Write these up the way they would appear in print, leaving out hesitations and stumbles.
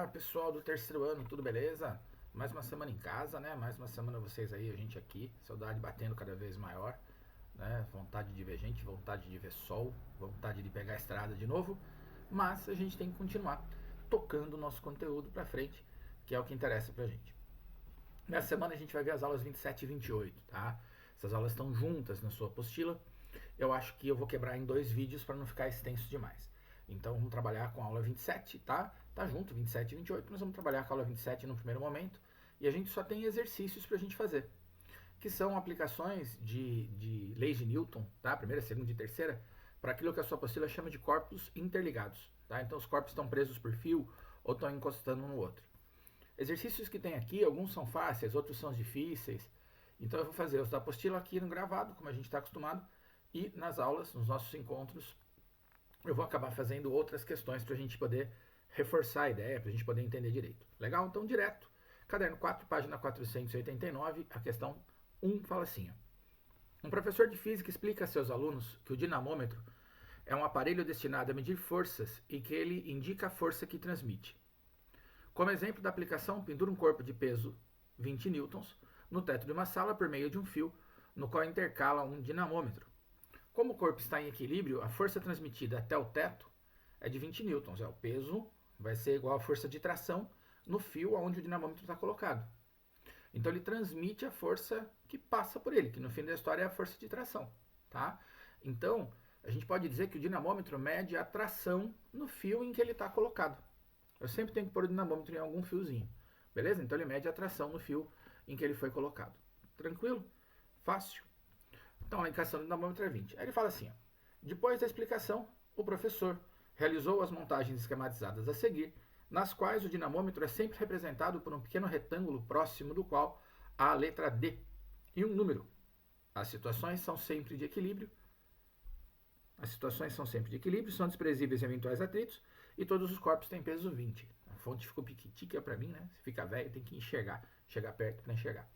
Olá, pessoal do terceiro ano, tudo beleza? Mais uma semana em casa, né? Mais uma semana vocês aí, a gente aqui. Saudade batendo cada vez maior, né? Vontade de ver gente, vontade de ver sol, vontade de pegar a estrada de novo. Mas a gente tem que continuar tocando o nosso conteúdo pra frente, que é o que interessa pra gente. Nessa semana a gente vai ver as aulas 27 e 28, tá? Essas aulas estão juntas na sua apostila. Eu acho que eu vou quebrar em dois vídeos para não ficar extenso demais. Então vamos trabalhar com a aula 27, tá? Tá junto, 27 e 28. Nós vamos trabalhar com a aula 27 no primeiro momento. E a gente só tem exercícios para a gente fazer, que são aplicações de leis de Newton, tá? Primeira, segunda e terceira, para aquilo que a sua apostila chama de corpos interligados, tá? Então os corpos estão presos por fio ou estão encostando um no outro. Exercícios que tem aqui, alguns são fáceis, outros são difíceis. Então eu vou fazer os da apostila aqui no gravado, como a gente está acostumado, e nas aulas, nos nossos encontros, eu vou acabar fazendo outras questões para a gente poder reforçar a ideia, para a gente poder entender direito. Legal? Então, direto. Caderno 4, página 489, a questão 1 fala assim. Um professor de física explica a seus alunos que o dinamômetro é um aparelho destinado a medir forças e que ele indica a força que transmite. Como exemplo da aplicação, pendura um corpo de peso 20 newtons no teto de uma sala por meio de um fio, no qual intercala um dinamômetro. Como o corpo está em equilíbrio, a força transmitida até o teto é de 20 newtons. O peso vai ser igual à força de tração no fio onde o dinamômetro está colocado. Então ele transmite a força que passa por ele, que no fim da história é a força de tração, tá? Então a gente pode dizer que o dinamômetro mede a tração no fio em que ele está colocado. Eu sempre tenho que pôr o dinamômetro em algum fiozinho, beleza? Então ele mede a tração no fio em que ele foi colocado. Tranquilo? Fácil? Então a indicação do dinamômetro é 20. Aí ele fala assim, ó, depois da explicação, o professor realizou as montagens esquematizadas a seguir, nas quais o dinamômetro é sempre representado por um pequeno retângulo próximo do qual há a letra D e um número. As situações são sempre de equilíbrio, são desprezíveis eventuais atritos e todos os corpos têm peso 20. A fonte ficou piquitica para mim, né? Se fica velho tem que enxergar, chegar perto para enxergar.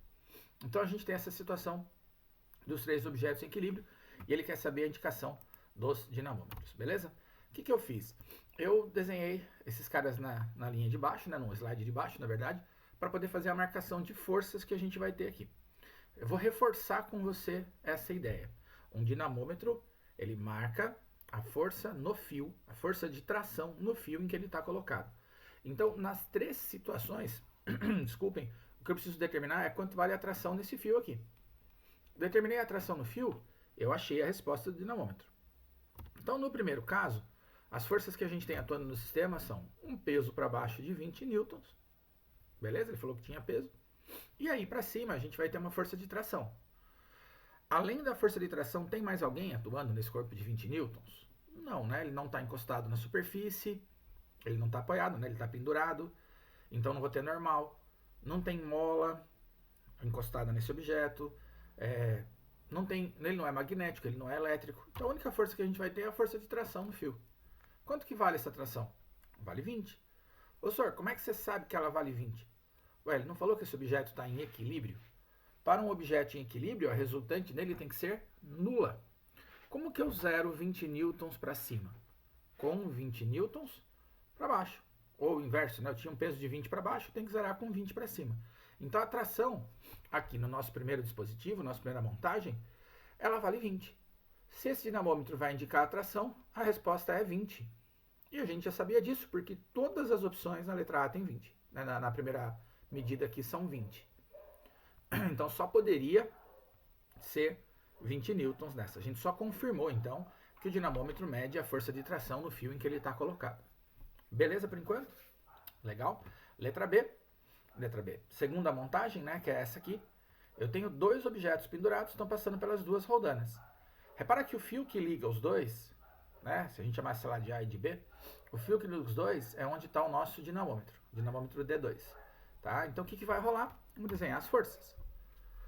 Então a gente tem essa situação dos três objetos em equilíbrio e ele quer saber a indicação dos dinamômetros, beleza? O que eu fiz? Eu desenhei esses caras na linha de baixo, né, no slide de baixo, na verdade, para poder fazer a marcação de forças que a gente vai ter aqui. Eu vou reforçar com você essa ideia. Um dinamômetro, ele marca a força no fio, a força de tração no fio em que ele está colocado. Então, nas três situações, desculpem, o que eu preciso determinar é quanto vale a tração nesse fio aqui. Determinei a tração no fio, eu achei a resposta do dinamômetro. Então, no primeiro caso, as forças que a gente tem atuando no sistema são um peso para baixo de 20 newtons, beleza? Ele falou que tinha peso. E aí para cima a gente vai ter uma força de tração. Além da força de tração, tem mais alguém atuando nesse corpo de 20 newtons? Não, né? Ele não está encostado na superfície, ele não está apoiado, né? Ele está pendurado, então não vou ter normal. Não tem mola encostada nesse objeto. Ele não é magnético, ele não é elétrico. Então a única força que a gente vai ter é a força de tração no fio. Quanto que vale essa tração? Vale 20. Ô senhor, como é que você sabe que ela vale 20? Ué, ele não falou que esse objeto está em equilíbrio? Para um objeto em equilíbrio, a resultante nele tem que ser nula. Como que eu zero 20 newtons para cima? Com 20 newtons para baixo. Ou o inverso, né? Eu tinha um peso de 20 para baixo, tem que zerar com 20 para cima. Então a tração, aqui no nosso primeiro dispositivo, nossa primeira montagem, ela vale 20. Se esse dinamômetro vai indicar a tração, a resposta é 20. E a gente já sabia disso, porque todas as opções na letra A tem 20. Na primeira medida aqui são 20. Então só poderia ser 20 newtons nessa. A gente só confirmou, então, que o dinamômetro mede a força de tração no fio em que ele está colocado. Beleza por enquanto? Legal? Letra B. Segunda montagem, né, que é essa aqui. Eu tenho dois objetos pendurados, estão passando pelas duas roldanas. Repara que o fio que liga os dois, né, se a gente chamasse lá de A e de B, o fio que liga os dois é onde está o nosso dinamômetro D2. Tá? Então o que vai rolar? Vamos desenhar as forças.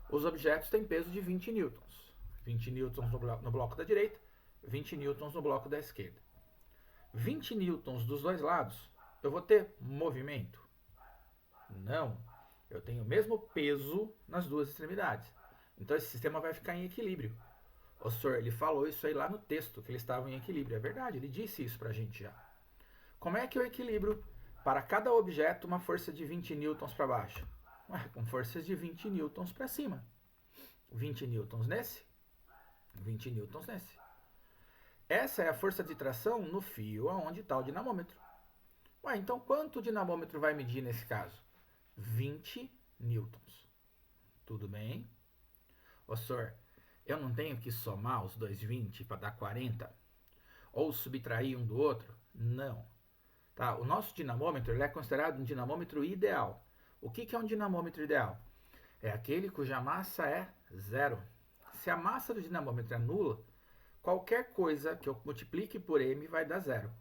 Os objetos têm peso de 20 newtons. 20 newtons no bloco da direita, 20 newtons no bloco da esquerda. 20 newtons dos dois lados, eu vou ter movimento? Não. Eu tenho o mesmo peso nas duas extremidades. Então esse sistema vai ficar em equilíbrio. O senhor, ele falou isso aí lá no texto, que eles estavam em equilíbrio. É verdade, ele disse isso pra gente já. Como é que eu equilibro para cada objeto uma força de 20 newtons para baixo. Ué, com forças de 20 newtons para cima. 20 newtons nesse, 20 newtons nesse. Essa é a força de tração no fio aonde está o dinamômetro. Ué, então quanto o dinamômetro vai medir nesse caso? 20 newtons. Tudo bem? Ô, senhor, eu não tenho que somar os dois 20 para dar 40? Ou subtrair um do outro? Não. Tá? O nosso dinamômetro ele é considerado um dinamômetro ideal. O que é um dinamômetro ideal? É aquele cuja massa é zero. Se a massa do dinamômetro é nula, qualquer coisa que eu multiplique por m vai dar zero.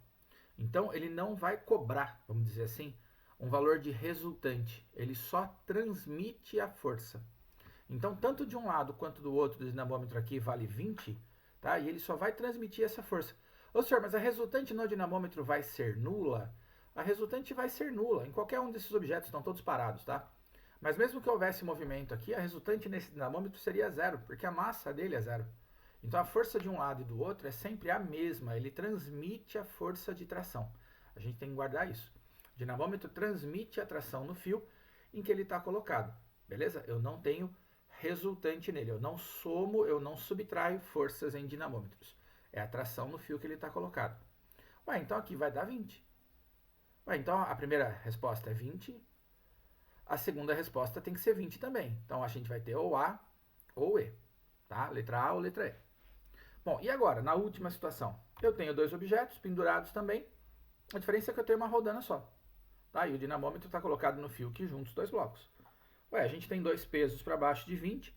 Então, ele não vai cobrar, vamos dizer assim, um valor de resultante. Ele só transmite a força. Então, tanto de um lado quanto do outro do dinamômetro aqui vale 20, tá? E ele só vai transmitir essa força. Ô, senhor, mas a resultante no dinamômetro vai ser nula? A resultante vai ser nula. Em qualquer um desses objetos, estão todos parados, tá? Mas mesmo que houvesse movimento aqui, a resultante nesse dinamômetro seria zero, porque a massa dele é zero. Então a força de um lado e do outro é sempre a mesma, ele transmite a força de tração. A gente tem que guardar isso. O dinamômetro transmite a tração no fio em que ele está colocado, beleza? Eu não tenho resultante nele, eu não somo, eu não subtraio forças em dinamômetros. É a tração no fio que ele está colocado. Ué, então aqui vai dar 20. Ué, então a primeira resposta é 20, a segunda resposta tem que ser 20 também. Então a gente vai ter ou A ou E, tá? Letra A ou letra E. Bom, e agora, na última situação? Eu tenho dois objetos pendurados também, a diferença é que eu tenho uma rodana só. Tá? E o dinamômetro está colocado no fio que junta os dois blocos. Ué, a gente tem dois pesos para baixo de 20,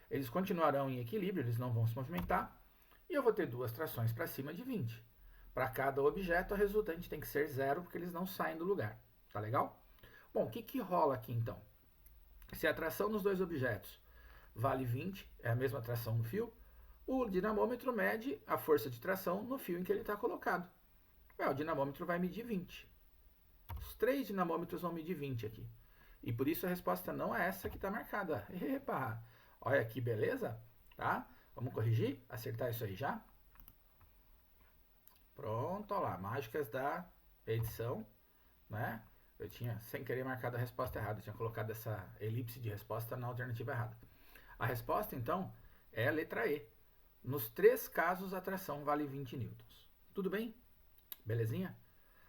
eles continuarão em equilíbrio, eles não vão se movimentar, e eu vou ter duas trações para cima de 20. Para cada objeto, a resultante tem que ser zero, porque eles não saem do lugar. Tá legal? Bom, o que rola aqui então? Se a tração nos dois objetos vale 20, é a mesma tração no fio, o dinamômetro mede a força de tração no fio em que ele está colocado. Ué, o dinamômetro vai medir 20. Os três dinamômetros vão medir 20 aqui. E por isso a resposta não é essa que está marcada. Epa, olha que beleza, tá? Vamos corrigir, acertar isso aí já. Pronto, olha lá, mágicas da edição, né? Eu tinha, sem querer, marcado a resposta errada. Eu tinha colocado essa elipse de resposta na alternativa errada. A resposta, então, é a letra E. Nos três casos, a tração vale 20 newtons. Tudo bem? Belezinha?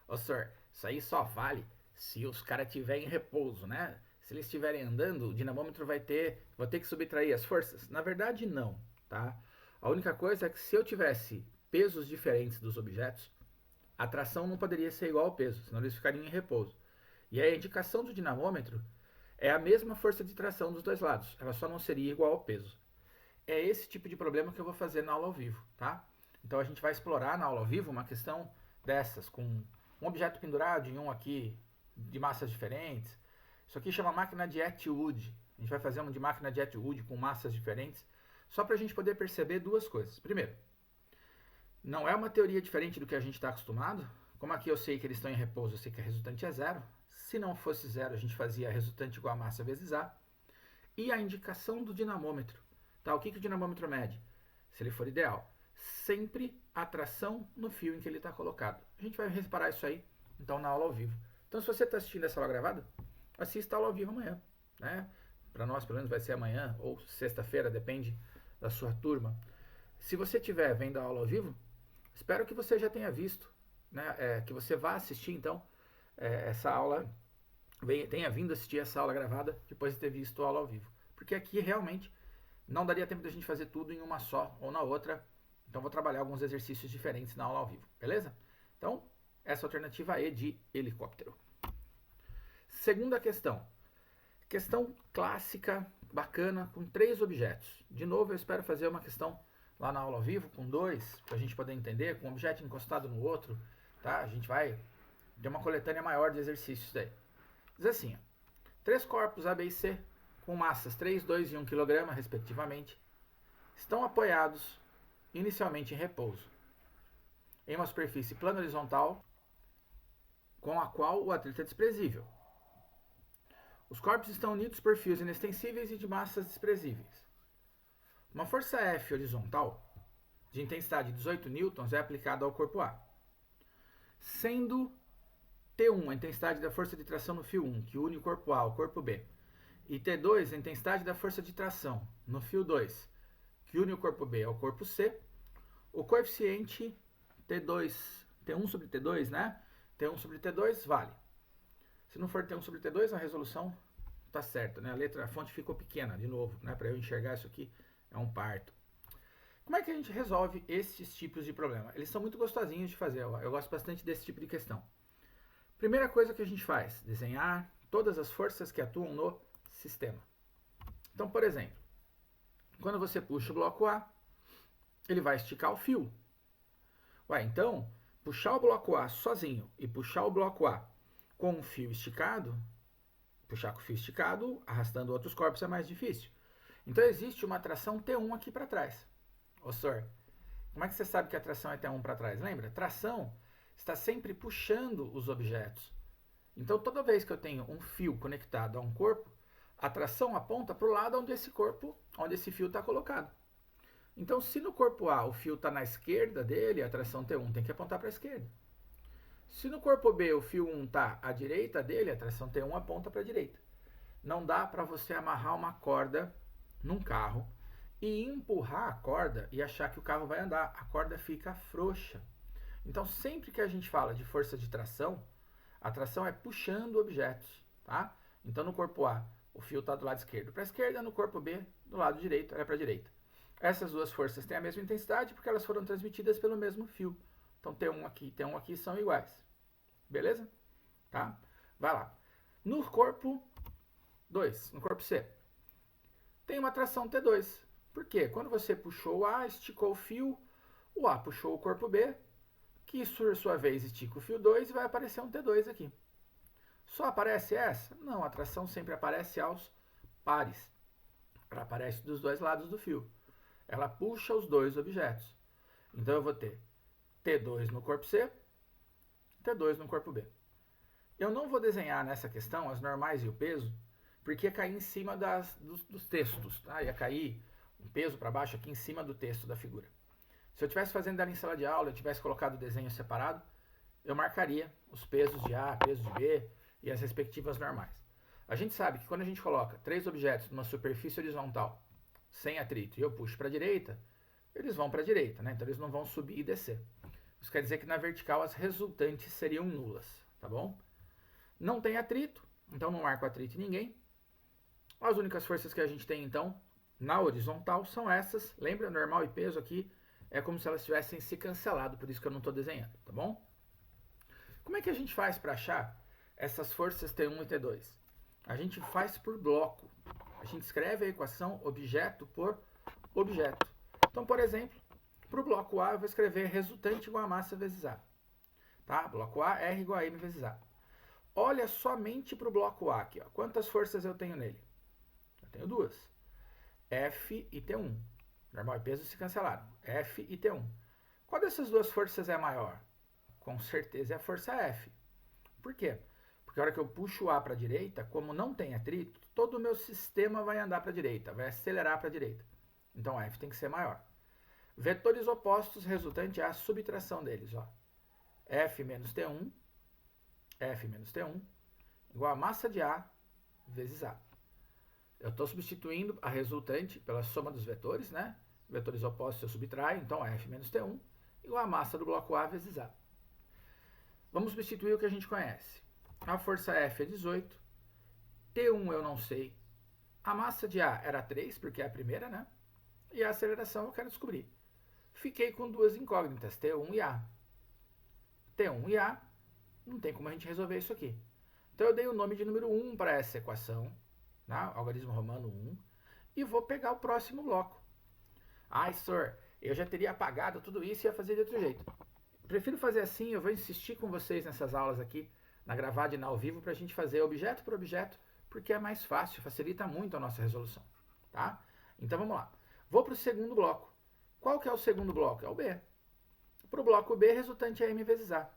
Ô, senhor, isso aí só vale se os caras estiverem em repouso, né? Se eles estiverem andando, o dinamômetro vai ter que subtrair as forças? Na verdade, não, tá? A única coisa é que se eu tivesse pesos diferentes dos objetos, a tração não poderia ser igual ao peso, senão eles ficariam em repouso. E a indicação do dinamômetro é a mesma força de tração dos dois lados, ela só não seria igual ao peso. É esse tipo de problema que eu vou fazer na aula ao vivo, tá? Então a gente vai explorar na aula ao vivo uma questão dessas, com um objeto pendurado e um aqui de massas diferentes. Isso aqui chama máquina de Atwood. A gente vai fazer uma de máquina de Atwood com massas diferentes, só para a gente poder perceber duas coisas. Primeiro, não é uma teoria diferente do que a gente está acostumado. Como aqui eu sei que eles estão em repouso, eu sei que a resultante é zero. Se não fosse zero, a gente fazia a resultante igual a massa vezes A. E a indicação do dinamômetro. Tá? O que o dinamômetro mede? Se ele for ideal. Sempre a tração no fio em que ele está colocado. A gente vai reparar isso aí, então, na aula ao vivo. Então, se você está assistindo essa aula gravada, assista a aula ao vivo amanhã. Né? Para nós, pelo menos, vai ser amanhã ou sexta-feira, depende da sua turma. Se você estiver vendo a aula ao vivo, espero que você já tenha visto, né? Que você vá assistir, então, essa aula, tenha vindo assistir essa aula gravada depois de ter visto a aula ao vivo. Porque aqui, realmente, não daria tempo da gente fazer tudo em uma só ou na outra. Então, vou trabalhar alguns exercícios diferentes na aula ao vivo, beleza? Então, essa alternativa E de helicóptero. Segunda questão. Questão clássica, bacana, com 3 objetos. De novo, eu espero fazer uma questão lá na aula ao vivo, com 2, para a gente poder entender, com um objeto encostado no outro, tá? A gente vai ter uma coletânea maior de exercícios daí. Diz assim, ó, 3 corpos A, B e C, com massas 3, 2 e 1 kg, respectivamente, estão apoiados inicialmente em repouso, em uma superfície plana horizontal, com a qual o atrito é desprezível. Os corpos estão unidos por fios inextensíveis e de massas desprezíveis. Uma força F horizontal, de intensidade 18 newtons, é aplicada ao corpo A, sendo T1, a intensidade da força de tração no fio 1, que une o corpo A ao corpo B. E T2, a intensidade da força de tração no fio 2, que une o corpo B ao corpo C. O coeficiente T2, T1 sobre T2, né? T1 sobre T2 vale. Se não for T1 sobre T2, a resolução tá certa, né? A fonte ficou pequena, de novo, né? Para eu enxergar isso aqui é um parto. Como é que a gente resolve esses tipos de problema? Eles são muito gostosinhos de fazer, eu gosto bastante desse tipo de questão. Primeira coisa que a gente faz, desenhar todas as forças que atuam no sistema. Então, por exemplo, quando você puxa o bloco A, ele vai esticar o fio. Ué, então, puxar o bloco A sozinho e puxar o bloco A com o fio esticado, puxar com o fio esticado, arrastando outros corpos é mais difícil. Então, existe uma tração T1 aqui para trás. Ô, senhor, como é que você sabe que a tração é T1 para trás? Lembra? Tração está sempre puxando os objetos. Então, toda vez que eu tenho um fio conectado a um corpo, a tração aponta para o lado onde esse fio está colocado. Então, se no corpo A o fio está na esquerda dele, a tração T1 tem que apontar para a esquerda. Se no corpo B o fio 1 está à direita dele, a tração T1 aponta para a direita. Não dá para você amarrar uma corda num carro e empurrar a corda e achar que o carro vai andar. A corda fica frouxa. Então, sempre que a gente fala de força de tração, a tração é puxando objetos, tá? Então, no corpo A, o fio está do lado esquerdo para a esquerda, no corpo B, do lado direito, é para a direita. Essas duas forças têm a mesma intensidade porque elas foram transmitidas pelo mesmo fio. Então, T1 aqui e T1 aqui são iguais. Beleza? Tá? Vai lá. No corpo 2, no corpo C, tem uma tração T2. Por quê? Quando você puxou o A, esticou o fio, o A puxou o corpo B, que por sua vez estica o fio 2 e vai aparecer um T2 aqui. Só aparece essa? Não, a tração sempre aparece aos pares. Ela aparece dos dois lados do fio. Ela puxa os dois objetos. Então eu vou ter T2 no corpo C, T2 no corpo B. Eu não vou desenhar nessa questão as normais e o peso, porque ia cair em cima dos textos. Tá? Ia cair um peso para baixo aqui em cima do texto da figura. Se eu estivesse fazendo ela em sala de aula, eu tivesse colocado o desenho separado, eu marcaria os pesos de A, peso de B e as respectivas normais. A gente sabe que quando a gente coloca 3 objetos numa superfície horizontal sem atrito e eu puxo para a direita, eles vão para a direita, né? Então eles não vão subir e descer. Isso quer dizer que na vertical as resultantes seriam nulas, tá bom? Não tem atrito, então não marco atrito em ninguém. As únicas forças que a gente tem, então, na horizontal são essas. Lembra, normal e peso aqui é como se elas tivessem se cancelado, por isso que eu não estou desenhando, tá bom? Como é que a gente faz para achar essas forças T1 e T2? A gente faz por bloco. A gente escreve a equação objeto por objeto. Então, por exemplo, para o bloco A eu vou escrever resultante igual a massa vezes A. Tá? Bloco A, R igual a M vezes A. Olha somente para o bloco A aqui. Ó. Quantas forças eu tenho nele? Eu tenho duas. F e T1. Normal e peso se cancelaram. F e T1. Qual dessas duas forças é a maior? Com certeza é a força F. Por quê? Porque a hora que eu puxo o A para a direita, como não tem atrito, todo o meu sistema vai andar para a direita, vai acelerar para a direita. Então F tem que ser maior. Vetores opostos, resultante é a subtração deles. Ó. F menos T1, igual a massa de A vezes A. Eu estou substituindo a resultante pela soma dos vetores, né? Vetores opostos eu subtraio, então F menos T1 igual a massa do bloco A vezes A. Vamos substituir o que a gente conhece. A força F é 18, T1 eu não sei, a massa de A era 3, porque é a primeira, né? E a aceleração eu quero descobrir. Fiquei com duas incógnitas, T1 e A. T1 e A, não tem como a gente resolver isso aqui. Então eu dei o nome de número 1 para essa equação, né? Algarismo romano 1, e vou pegar o próximo bloco. Ai, senhor, eu já teria apagado tudo isso e ia fazer de outro jeito. Prefiro fazer assim, eu vou insistir com vocês nessas aulas aqui, na gravada e na ao vivo, para a gente fazer objeto por objeto, porque é mais fácil, facilita muito a nossa resolução, tá? Então vamos lá. Vou para o segundo bloco. Qual que é o segundo bloco? É o B. Para o bloco B, resultante é M vezes A.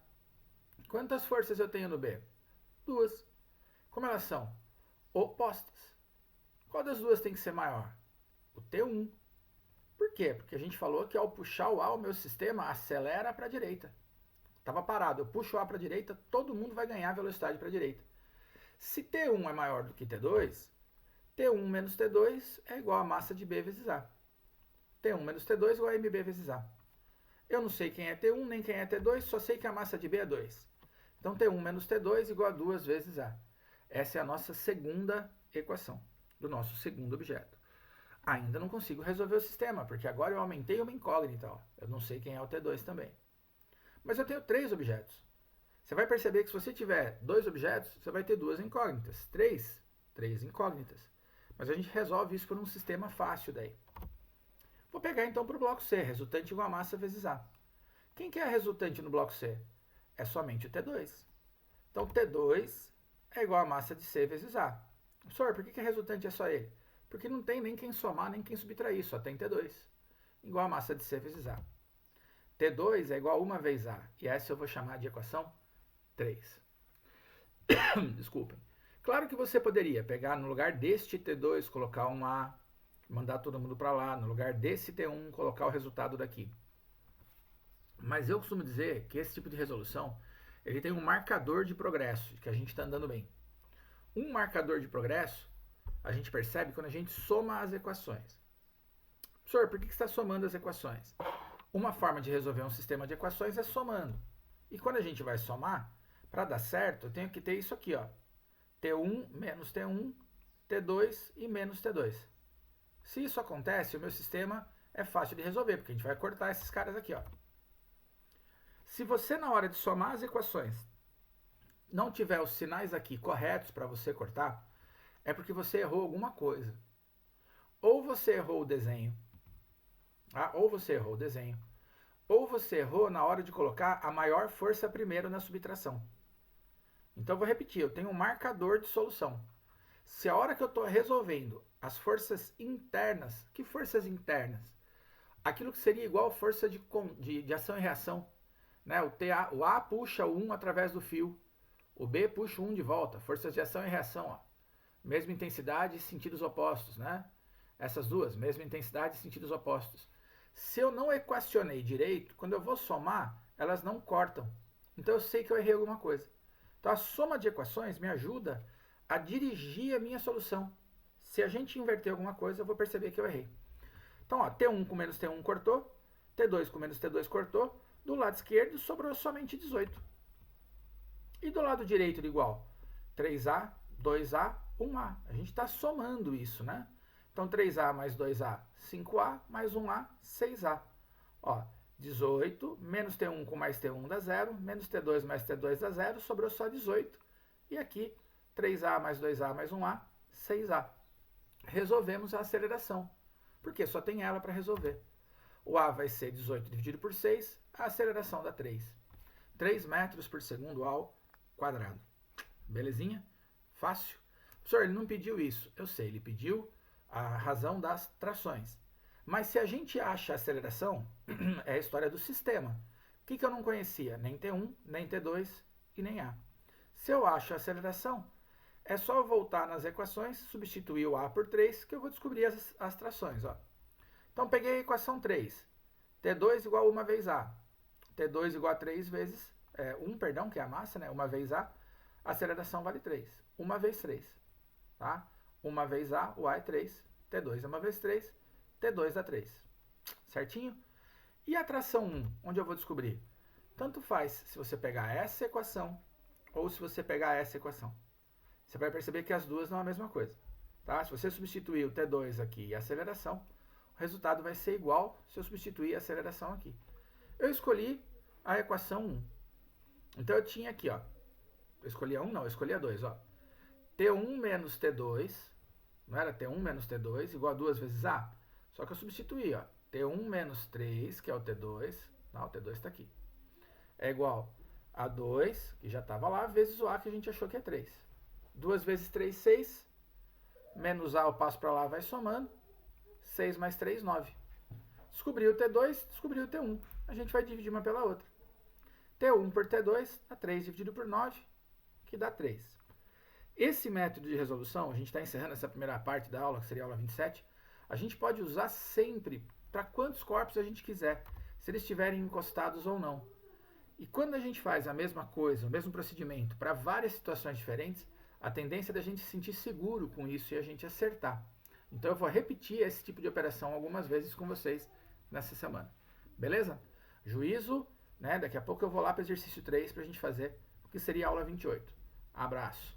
Quantas forças eu tenho no B? Duas. Como elas são? Opostas. Qual das duas tem que ser maior? O T1. Por quê? Porque a gente falou que ao puxar o A, o meu sistema acelera para a direita. estava parado, eu puxo o A para a direita, todo mundo vai ganhar velocidade para a direita. Se T1 é maior do que T2, T1 menos T2 é igual a massa de B vezes A. T1 menos T2 igual a MB vezes A. Eu não sei quem é T1 nem quem é T2, só sei que a massa de B é 2. Então T1 menos T2 igual a 2 vezes A. Essa é a nossa segunda equação do nosso segundo objeto. Ainda não consigo resolver o sistema, porque agora eu aumentei uma incógnita. Ó. Eu não sei quem é o T2 também. Mas eu tenho 3 objetos. Você vai perceber que se você tiver 2 objetos, você vai ter 2 incógnitas. 3 incógnitas. Mas a gente resolve isso por um sistema fácil daí. Vou pegar então para o bloco C, resultante igual a massa vezes A. Quem que é a resultante no bloco C? É somente o T2. Então T2 é igual a massa de C vezes A. Professor, por que a resultante é só ele? Porque não tem nem quem somar, nem quem subtrair, só tem T2. Igual a massa de C vezes A. T2 é igual a 1 vezes A. E essa eu vou chamar de equação 3. Desculpem. Claro que você poderia pegar no lugar deste T2, colocar um A, mandar todo mundo para lá, no lugar desse T1, colocar o resultado daqui. Mas eu costumo dizer que esse tipo de resolução, ele tem um marcador de progresso, que a gente está andando bem. Um marcador de progresso, a gente percebe quando a gente soma as equações. Professor, por que você está somando as equações? Uma forma de resolver um sistema de equações é somando. E quando a gente vai somar, para dar certo, eu tenho que ter isso aqui, ó. T1 menos T1, T2 e menos T2. Se isso acontece, o meu sistema é fácil de resolver, porque a gente vai cortar esses caras aqui, ó. Se você, na hora de somar as equações, não tiver os sinais aqui corretos para você cortar, é porque você errou alguma coisa. Ou você errou o desenho, ou você errou na hora de colocar a maior força primeiro na subtração. Então eu vou repetir, eu tenho um marcador de solução. Se a hora que eu estou resolvendo as forças internas, que forças internas? Aquilo que seria igual força de ação e reação. Né? O A puxa o 1 através do fio, o B puxa o 1 de volta, forças de ação e reação. Ó. Mesma intensidade e sentidos opostos. Né? Essas duas, mesma intensidade e sentidos opostos. Se eu não equacionei direito, quando eu vou somar, elas não cortam. Então eu sei que eu errei alguma coisa. Então a soma de equações me ajuda a dirigir a minha solução. Se a gente inverter alguma coisa, eu vou perceber que eu errei. Então, ó, T1 com menos T1 cortou, T2 com menos T2 cortou, do lado esquerdo sobrou somente 18. E do lado direito de igual? 3A, 2A, 1A. A gente está somando isso, né? Então, 3A mais 2A, 5A, mais 1A, 6A. Ó, 18, menos T1 com mais T1 dá 0, menos T2 mais T2 dá 0, sobrou só 18. E aqui, 3A mais 2A mais 1A, 6A. Resolvemos a aceleração, porque só tem ela para resolver. O A vai ser 18 dividido por 6, a aceleração dá 3. 3 metros por segundo ao quadrado. Belezinha? Fácil? Professor, ele não pediu isso. Eu sei, ele pediu a razão das trações. Mas se a gente acha a aceleração, é a história do sistema. O que eu não conhecia? Nem T1, nem T2 e nem A. Se eu acho a aceleração, é só eu voltar nas equações, substituir o A por 3, que eu vou descobrir as trações. Ó. Então, peguei a equação 3. T2 igual a 1 vezes A. T2 igual a 3 vezes... 1, perdão, que é a massa, né? 1 vezes A. A aceleração vale 3. 1 vezes 3. Tá? 1 vezes A, o A é 3. T2 é 1 vezes 3. T2 dá 3. Certinho? E a tração 1, onde eu vou descobrir? Tanto faz se você pegar essa equação ou se você pegar essa equação. Você vai perceber que as duas não é a mesma coisa. Tá? Se você substituir o T2 aqui e a aceleração, o resultado vai ser igual se eu substituir a aceleração aqui. Eu escolhi a equação 1. Então eu tinha aqui, ó. Eu escolhi a 1? Não, eu escolhi a 2, ó. T1 menos T2, não era T1 menos T2, igual a 2 vezes A? Só que eu substituí, ó. T1 menos 3, que é o T2, não, o T2 está aqui. É igual a 2, que já estava lá, vezes o A, que a gente achou que é 3. 2 vezes 3, 6. Menos A eu passo para lá, vai somando. 6 mais 3, 9. Descobri o T2, descobri o T1. A gente vai dividir uma pela outra. T1 por T2 dá 3 dividido por 9, que dá 3. Esse método de resolução, a gente está encerrando essa primeira parte da aula, que seria a aula 27, a gente pode usar sempre para quantos corpos a gente quiser, se eles estiverem encostados ou não. E quando a gente faz a mesma coisa, o mesmo procedimento para várias situações diferentes, a tendência é da gente se sentir seguro com isso e a gente acertar. Então eu vou repetir esse tipo de operação algumas vezes com vocês nessa semana. Beleza? Juízo, né? Daqui a pouco eu vou lá para o exercício 3 para a gente fazer o que seria a aula 28. Abraço!